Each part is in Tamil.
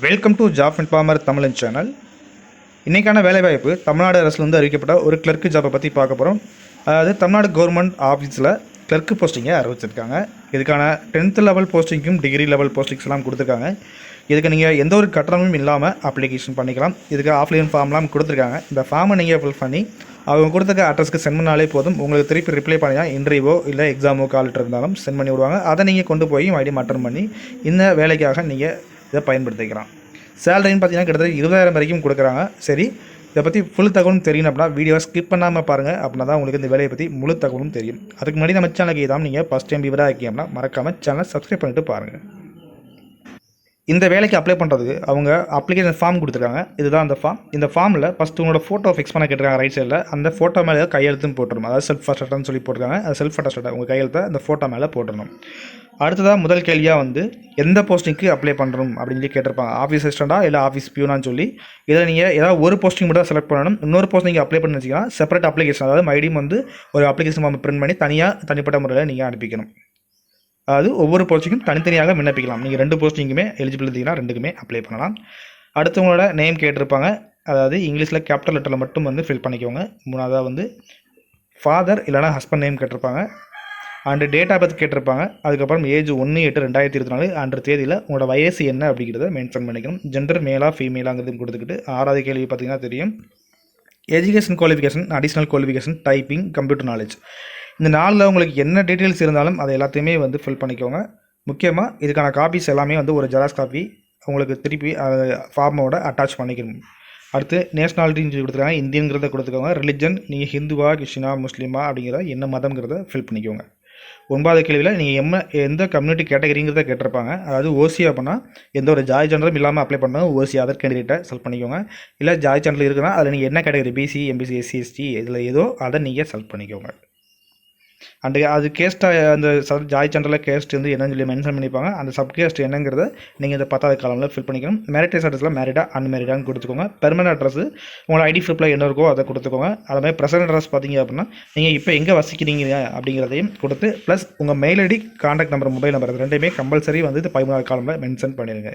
வெல்கம் டு ஜாப் இன்ஃபார்மர் தமிழன் சேனல். இன்றைக்கான வேலைவாய்ப்பு தமிழ்நாடு அரசுலேருந்து அறிவிக்கப்பட்ட ஒரு கிளர்க்கு ஜாப்பை பற்றி பார்க்க போகிறோம். அதாவது தமிழ்நாடு கவர்மெண்ட் ஆஃபீஸில் கிளர்க்கு போஸ்டிங்கை அறிவிச்சிருக்காங்க. இதுக்கான 10th லெவல் போஸ்டிங்கும் டிகிரி லெவல் போஸ்டிங்ஸ்லாம் கொடுத்துருக்காங்க. இதுக்கு நீங்கள் எந்த ஒரு கட்டணமும் இல்லாமல் அப்ளிகேஷன் பண்ணிக்கலாம். இதுக்கு ஆஃப்லைன் ஃபார்ம்லாம் கொடுத்துருக்காங்க. இந்த ஃபார்மை நீங்கள் ஃபில் பண்ணி அவங்க கொடுத்துருக்க அட்ரஸ்க்கு சென்ட் பண்ணாலே போதும். உங்களுக்கு திருப்பி ரிப்ளை பண்ணினா இன்டர்வியூவோ இல்லை எக்ஸாமோ கால் இருந்தாலும் சென்ட் பண்ணி விடுவாங்க. அதை நீங்கள் கொண்டு போய் மறுபடியும் அட்டன் பண்ணி இந்த வேலைக்காக நீங்கள் இதை பயன்படுத்திக்கலாம். சேலரின்னு பார்த்தீங்கன்னா கிட்டத்தட்ட 20,000 வரைக்கும் கொடுக்குறாங்க. சரி, இதை பற்றி ஃபுல் தகவலும் தெரியும் அப்படின்னா வீடியோவை ஸ்கிப் பண்ணாமல் பாருங்கள். அப்படின்னா தான் உங்களுக்கு இந்த வேலையை பற்றி முழு தகவலும் தெரியும். அதுக்கு முன்னாடி நம்ம சேனலுக்கு இதான் நீங்கள் ஃபஸ்ட் டைம் விவரம் இருக்கீங்க அப்படின்னா மறக்காமல் சேனலை சப்ஸ்கிரைப் பண்ணிவிட்டு பாருங்கள். இந்த வேலைக்கு அப்ளை பண்ணுறதுக்கு அவங்க அப்ளிகேஷன் ஃபார்ம் கொடுத்துருக்காங்க. இதுதான் அந்த ஃபார்ம். இந்த ஃபார்மில் ஃபஸ்ட்டு உங்களோட ஃபோட்டோ ஃபிக்ஸ் பண்ண கேட்டிருக்காங்க. ரைட் சைடில் அந்த ஃபோட்டோ மேலே கையெழுத்துன்னு போட்டுருணும். அதாவது செல்ஃப் அட்டஸ்டட்னு சொல்லி போட்டிருக்காங்க. அது செல்ஃப் அட்டஸ்டட் உங்கள் கையெழுத்தை அந்த ஃபோட்டோ மேலே போட்டுடணும். அடுத்ததாக முதல் கேள்வியாக எந்த போஸ்டிங்க்கு அப்ளை பண்ணுறோம் அப்படின்னு சொல்லி கேட்டிருப்பாங்க. ஆஃபீஸ் அசிஸ்டண்ட்டாக இல்லை ஆஃபீஸ் பியூனான்னு சொல்லி இதில் நீங்கள் ஏதாவது ஒரு போஸ்டிங் மட்டும் தான் செலக்ட் பண்ணணும். இன்னொரு போஸ்டிங் அப்ளை பண்ணி வச்சிங்கன்னா செப்பரேட் அப்ளிகேஷன், அதாவது மறுபடியும் ஒரு அப்ளிகேஷன் ஃபார்ம் பிரிண்ட் பண்ணி தனிப்பட்ட முறையில் நீங்கள் அனுப்பிக்கணும். அதாவது ஒவ்வொரு போஸ்டிங்கும் தனித்தனியாக விண்ணப்பிக்கலாம். நீங்கள் 2 போஸ்டிங்குமே எலிஜிபிள் இருந்தீங்கன்னா 2க்குமே அப்ளை பண்ணலாம். அடுத்தவங்களோட நேம் கேட்டிருப்பாங்க. அதாவது இங்கிலீஷில் கேபிட்டல் லெட்டரில் மட்டும் ஃபில் பண்ணிக்கோங்க. மூணாவதாக ஃபாதர் இல்லைனா ஹஸ்பண்ட் நேம் கேட்டிருப்பாங்க. அண்டு டேட் ஆஃப் பர்த் கேட்டிருப்பாங்க. அதுக்கப்புறம் ஏஜ் 1/8/2024 அன்று தேதியில் உங்களோட வயசு என்ன அப்படிங்கிறத மென்ஷன் பண்ணிக்கணும். ஜெண்டர் மேலா ஃபீமேலாங்கிறது கொடுத்துக்கிட்டு 6வது கேள்வி பார்த்தீங்கன்னா தெரியும். Education qualification, additional qualification, typing, computer knowledge, இந்த 4ல் உங்களுக்கு என்ன டீட்டெயில்ஸ் இருந்தாலும் அதை எல்லாத்தையுமே ஃபில் பண்ணிக்கோங்க. முக்கியமாக இதுக்கான காப்பீஸ் எல்லாமே ஒரு ஜெராக்ஸ் காப்பி உங்களுக்கு திருப்பி ஃபார்மோட அட்டாச் பண்ணிக்கணும். அடுத்து நேஷ்னாலிட்டின்னு சொல்லி கொடுத்துருக்காங்க. இந்தியங்கிறத கொடுத்துக்கோங்க. ரிலிஜன், நீங்கள் ஹிந்துவா, கிறிஸ்டினா, முஸ்லீமா அப்படிங்கிறத என்ன மதம்ங்கிறத ஃபில் பண்ணிக்கோங்க. 9வது கேள்வியில் நீங்கள் எந்த கம்யூனிட்டி கேட்டகரிங்கிறத கேட்டிருப்பாங்க. அதாவது ஓசி அப்படின்னா எந்த ஒரு ஜாதி சான்றிதழும் இல்லாமல் அப்ளை பண்ணால் ஓசி அதர் கேண்டிடேட்டை செலக்ட் பண்ணிக்கோங்க. இல்லை ஜாதி சான்றிதழ் இருக்குன்னா அதில் நீங்கள் என்ன category, BC, MBC, SC, ST இதில் ஏதோ அதை நீங்கள் செலக்ட் பண்ணிக்கோங்க. அண்டு அது கேஸ்ட்டாக அந்த ஜாதி சான்றிதழில் கேஸ்ட் என்னன்னு சொல்லி மென்ஷன் பண்ணிப்பாங்க. அந்த சப்கேஸ்ட் என்னங்கிறத நீங்கள் இந்த 10வது காலமில் ஃபில் பண்ணிக்கணும். மேரிட் ஸ்டேட்டஸில் மேரிடா அன்மேரிடான்னு கொடுத்துக்கோங்க. பெர்மனன்ட் அட்ரஸ் உங்களோட ஐடி ப்ரூஃபில் என்ன இருக்கோ அதை கொடுத்துக்கோங்க. அதுமாதிரி ப்ரெசன்ட் அட்ரஸ் பார்த்தீங்க அப்படின்னா நீங்கள் இப்போ எங்கே வசிக்கிறீங்க அப்படிங்கிறதையும் கொடுத்து ப்ளஸ் உங்கள் mail ID, contact number, mobile number ரெண்டுமே கம்பல்சரி 13வது காலமில் மென்ஷன் பண்ணிடுங்க.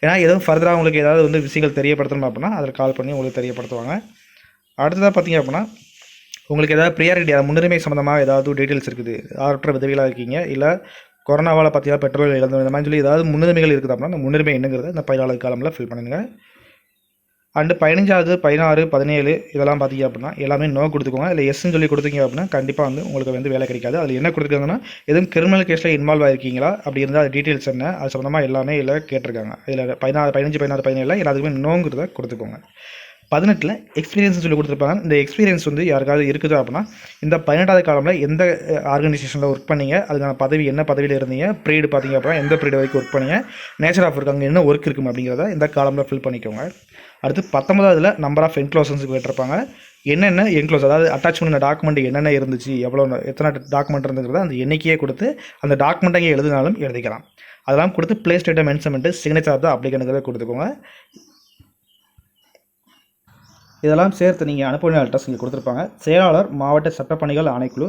ஏன்னா எதுவும் ஃபர்தராக உங்களுக்கு ஏதாவது விஷயங்கள் தெரியப்படுத்தணும் அப்படின்னா அதில் கால் பண்ணி உங்களுக்கு தெரியப்படுத்துவாங்க. அடுத்ததாக பார்த்தீங்க அப்படின்னா உங்களுக்கு ஏதாவது ப்ரியாரிட்டி, முன்னுரிமை சம்மந்தமாக ஏதாவது டீட்டெயில்ஸ் இருக்குது, ஆற்ற விதவிகளாக இருக்கீங்க, இல்லை கொரோனாவால் பார்த்தீங்கன்னா பெட்ரோல் இழந்து இந்த மாதிரி சொல்லி ஏதாவது முன்னுரிமைகள் இருக்குது அப்படின்னா அந்த முன்னுரிமை என்னங்கிறத இந்த 14வது காலமில் ஃபில் பண்ணுங்க. அண்டு 15வது, 16, 17 இதெல்லாம் பார்த்தீங்க அப்படின்னா எல்லாமே நோ கொடுத்துக்கோங்க. இல்லை எஸ்ன்னு சொல்லி கொடுத்தீங்க அப்படின்னா கண்டிப்பாக உங்களுக்கு வேலை கிடைக்காது. அதில் என்ன கொடுத்துருக்காங்கன்னா எதுவும் கிரிமினல் கேஸில் இன்வால்வ் ஆகிருக்கீங்களா அப்படி இருந்தால் அது டீட்டெயில்ஸ் என்ன அது சம்மந்தமாக எல்லாமே இல்லை கேட்டிருக்காங்க. இதில் 15, 16, 17 எல்லாத்துக்குமே நோங்கிறத கொடுத்துக்கோங்க. 18ல் எக்ஸ்பீரியன்ஸ் சொல்லி கொடுத்துருப்பாங்க. இந்த எக்ஸ்பீரியன்ஸ் யாருக்காவது இருக்குது அப்படின்னா இந்த 18வது காலமில் எந்த ஆர்கனைசேஷனில் ஒர்க் பண்ணீங்க, அதுக்கான பதவி என்ன பதவியில் இருந்தீங்க, ப்ரீடு பார்த்தீங்க அப்படின்னா எந்த ப்ரீடு வரைக்கும் ஒர்க் பண்ணீங்க, நேச்சர் ஆஃப் ஒர்க் அங்கே என்ன ஒர்க் இருக்கும் அப்படிங்கிறத இந்த காலமில் ஃபில் பண்ணிக்கோங்க. அடுத்து 19வதுல நம்பர் ஆஃப் என்க்ளோசன்ஸுக்கு கேட்டிருப்பாங்க. என்னென்ன என்க்ளோஸ், அதாவது அட்டாச் பண்ண டாக்குமெண்ட் என்னென்ன இருந்துச்சு, எத்தனை டாக்குமெண்ட் இருந்துங்கிறத அந்த எண்ணிக்கையே கொடுத்து அந்த டாக்குமெண்ட்டை எழுதினாலும் எழுதிக்கலாம். அதெல்லாம் கொடுத்து பிளேஸ் டேட்டா மென்ஷன் பண்ணிட்டு சிக்னேச்சர் ஆஃப் த அப்ளிகேண்ட்ங்கிறத கொடுத்துக்கோங்க. இதெல்லாம் சேர்த்து நீங்கள் அனுப்ப வேண்டிய அட்ரஸ் இங்கே கொடுத்துருப்பாங்க. செயலாளர், மாவட்ட சட்டப்பணிகள் ஆணைக்குழு,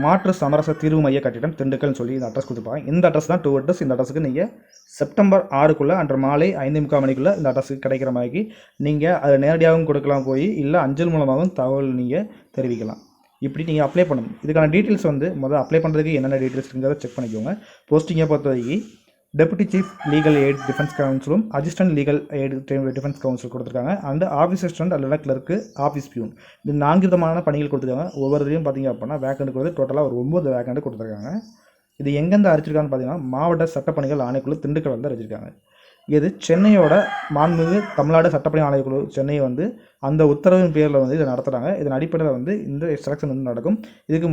மாற்று சமரச தீர்வு மைய கட்டிடம், திண்டுக்கல்னு சொல்லி இந்த அட்ரஸ் கொடுத்துருப்பாங்க. இந்த அட்ரஸ் தான் 2 அட்ரஸ். இந்த அட்ரஸுக்கு நீங்கள் செப்டம்பர் 6க்குள்ளே அன்று மாலை 5:45 மணிக்குள்ளே இந்த அட்ரஸுக்கு கிடைக்கிற மாதிரி நீங்கள் அதை நேரடியாகவும் கொடுக்கலாம் போய், இல்லை அஞ்சல் மூலமாகவும் தகவல் நீங்கள் தெரிவிக்கலாம். இப்படி நீங்கள் அப்ளை பண்ணணும். இதுக்கான டீட்டெயில்ஸ் முதல்ல அப்ளை பண்ணுறதுக்கு என்னென்ன டீட்டெயில்ஸுங்கிறத செக் பண்ணிக்கோங்க. போஸ்டிங்கை பொறுத்தவரைக்கு deputy chief legal aid defence கவுன்சிலும் assistant legal aid defence counsel கொடுத்துருக்காங்க. அண்ட் ஆஃபீஸ் அசிஸ்டன்ட் அல்லது கிளர்க்கு, ஆஃபீஸ் பியூன், இந்த 4 விதமான பணிகள் கொடுத்துருக்காங்க. ஒவ்வொருத்தையும் பார்த்தீங்க அப்படின்னா வேக்கண்ட் கொடுத்து டோட்டலாக ஒரு 9 வேக்கண்ட் கொடுத்துருக்காங்க. இது எங்கேருந்து அறிவிச்சிருக்கான்னு பார்த்தீங்கன்னா மாவட்ட சட்டப்பணிகள் ஆணைக்குழு திண்டுக்கல் அறிவிச்சிருக்காங்க. இது சென்னையோட மாண்புமிகு தமிழ்நாடு சட்டப்பணி ஆணைக்குழு சென்னை அந்த உத்தரவின் பேரில் இதை நடத்துகிறாங்க. இதன் அடிப்படையில் இந்த செலெக்ஷன் நடக்கும். இதுக்கு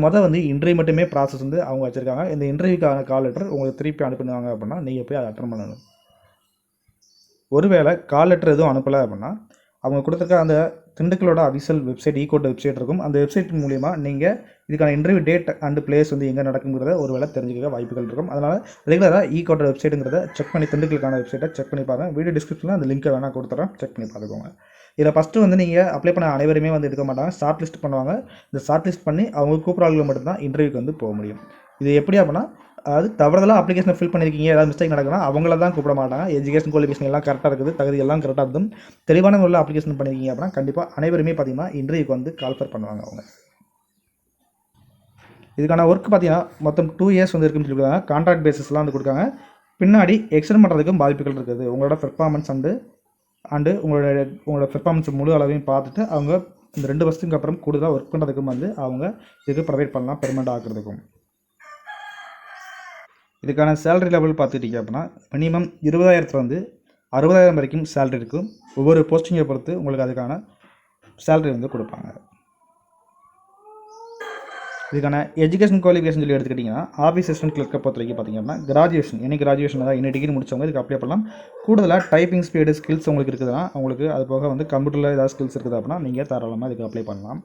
இன்டர்வியூ மட்டுமே ப்ராசஸ் அவங்க வச்சுருக்காங்க. இந்த இன்டர்வியூக்கான கால் லெட்டர் உங்களுக்கு திருப்பி அனுப்புனாங்க அப்படின்னா நீங்கள் போய் அதை அட்டன் பண்ணணும். ஒருவேளை கால் லெட்டர் எதுவும் அனுப்பலை அப்படின்னா அவங்க கொடுத்துருக்க அந்த திண்டுக்கலோட அஃபிஷியல் வெப்சைட், ஈகோட் வெப்சைட் இருக்கும். அந்த வெப்சைட் மூலிமா நீங்கள் இதுக்கான இன்டர்வியூ டேட் அண்ட் பிளேஸ் எங்கே நடக்குங்கிறத ஒரு வேளை தெரிஞ்சுக்க வாய்ப்புகள் இருக்கும். அதனால் ரெகுலராக ஈகோட் வெப்சைட்டுங்கிறத செக் பண்ணி திண்டுக்கலுக்கான வெப்சைட்டை செக் பண்ணி பாருங்கள். வீடியோ டிஸ்கிரிப்ஷனில் அந்த லிங்க்கை வேணால் கொடுத்துட்றேன், செக் பண்ணி பார்த்துக்கோங்க. இதில் ஃபஸ்ட்டு நீங்கள் அப்ளை பண்ண அனைவருமே எடுக்க மாட்டாங்க, ஷார்ட் லிஸ்ட் பண்ணுவாங்க. இந்த ஷார்ட் லிஸ்ட் பண்ணி அவங்க கூப்பிட்றாங்க மட்டும்தான் இன்டர்வியூக்கு போக முடியும். இது எப்படி அப்படின்னா அதாவது தவறுதலாக அப்ளிகேஷனை ஃபில் பண்ணியிருக்கீங்க, ஏதாவது மிஸ்டேக் நடக்குன்னா அவங்கள தான் கூப்பிட மாட்டாங்க. எஜுகேஷன் குவாலிஃபிகேஷன் எல்லாம் கரெக்டாக இருக்குது, தகுதி எல்லாம் கரெக்டாக இருந்தும் தெளிவான முறையில் அப்ளிகேஷன் பண்ணியிருக்கீங்க அப்படின்னா கண்டிப்பாக அனைவருமே பார்த்தீங்கன்னா இன்டர்வியூக்கு வந்து கால்ஃபர் பண்ணுவாங்க அவங்க. இதுக்கான ஒர்க் பார்த்தீங்கன்னா மொத்தம் 2 இயர்ஸ் வந்து இருக்குன்னு சொல்லியிருக்காங்க. கான்ட்ராக்ட் பேசிஸ்லாம் வந்து கொடுக்காங்க. பின்னாடி எக்ஸ்டெண்ட் பண்ணுறதுக்கும் வாய்ப்புகள் இருக்குது. உங்களோட பெர்ஃபார்மன்ஸ் அண்டு உங்களோட பெர்ஃபார்மன்ஸ் முழு அளவையும் பார்த்துட்டு அவங்க இந்த 2 வருஷத்துக்கு அப்புறம் கூடுதலாக ஒர்க் பண்ணுறதுக்கும் வந்து அவங்க இதுக்கு ப்ரொவைட் பண்ணலாம், பெர்மனெண்ட் ஆக்குறதுக்கும். இதுக்கான சேலரி லெவல் பார்த்துக்கிட்டிங்க அப்படின்னா மினிமம் 20,000 60,000 வரைக்கும் சேலரி இருக்கும். ஒவ்வொரு போஸ்டிங்கை பொறுத்து உங்களுக்கு அதுக்கான சேலரி வந்து கொடுப்பாங்க. இதுக்கான எஜுகேஷன் குவாலிஃபிகேஷன் சொல்லி எடுத்துக்கிட்டிங்கன்னா ஆஃபீஸ் அசிஸ்டன்ட் கிளர்க்கை பொறுத்த வரைக்கும் பார்த்திங்க அப்படின்னா கிராஜுவேஷன் தான், என்ன டிகிரி முடிச்சவங்க இதுக்கு அப்ளை பண்ணலாம். கூடுதலாக டைப்பிங் ஸ்பீடு ஸ்கில்ஸ் உங்களுக்கு இருக்குதுன்னா உங்களுக்கு அது போக வந்து கம்ப்யூட்டரில் ஏதாவது ஸ்கில்ஸ் இருக்குது அப்படின்னா நீங்கள் தாராளமாக இதுக்கு அப்ளை பண்ணலாம்.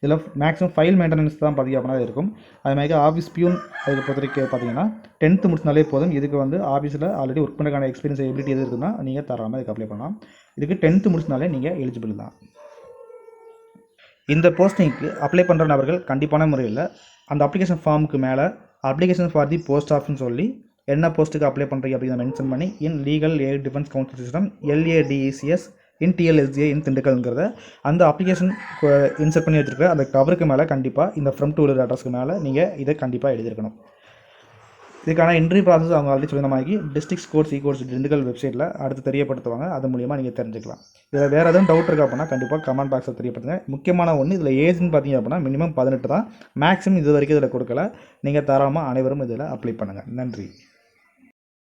இதில் மேக்ஸிமம் ஃபைல் மெயின்டெனன்ஸ் தான் பார்த்திங்க அப்படின்னா இருக்கும். அதுமாதிரி ஆஃபீஸ் பியூன் அதுக்கு பொறுத்த வரைக்கும் பார்த்தீங்கன்னா 10th முடிச்சினாலே போதும். இதுக்கு வந்து ஆஃபீஸில் ஆல்ரெடி ஒர்க் பண்ணுறதுக்கான எக்ஸ்பீரியன்ஸ் எபிலிட்டி எது இருக்குதுன்னா நீங்கள் தாராளமாக இதுக்கு அப்ளை பண்ணலாம். இதுக்கு 10th முடிச்சினாலே நீங்கள் எலிஜிபிள் தான். இந்த போஸ்டிங்க்கு அப்ளை பண்ணுற நபர்கள் கண்டிப்பான முறையில் அந்த அப்ளிகேஷன் ஃபார்முக்கு மேலே அப்ளிகேஷன் ஃபார் தி போஸ்ட் ஆஃப்னு சொல்லி என்ன போஸ்ட்டுக்கு அப்ளை பண்ணுறீங்க அப்படிங்கிறத மென்ஷன் பண்ணி இன் legal aid defence council system LADECS இன் TLSGA இன் திண்டுக்கல்ங்கிறத அந்த அப்ளிகேஷன் இன்சர்ட் பண்ணி வச்சுருக்க அந்த கவருக்கு மேலே கண்டிப்பாக இந்த ஃப்ரம் டு அட்ரஸ்க்கு மேலே நீங்கள் இதை கண்டிப்பாக எழுதியிருக்கணும். இதுக்கான இன்டர்வியூ ப்ராசஸ் அவங்க ஆல்ரெடி சொல்லின மாதிரி டிஸ்ட்ரிக்ட் கோர்ஸ் திண்டுக்கல் வெப்சைட்டில் அடுத்து தெரியப்படுத்துவாங்க. அது மூலியமாக நீங்கள் தெரிஞ்சுக்கலாம். இதில் வேறு எதுவும் டவுட் இருக்கா அப்படின்னா கண்டிப்பாக கமெண்ட் பாக்ஸில் தெரியப்படுத்துங்க. முக்கியமான ஒன்று இதில் ஏஜ்னு பார்த்தீங்க அப்படின்னா மினிமம் 18 தான். மேக்ஸிமம் இது வரைக்கும் இதில் கொடுக்கல. நீங்கள் தாராளமாக அனைவரும் இதில் அப்ளை பண்ணுங்கள். நன்றி.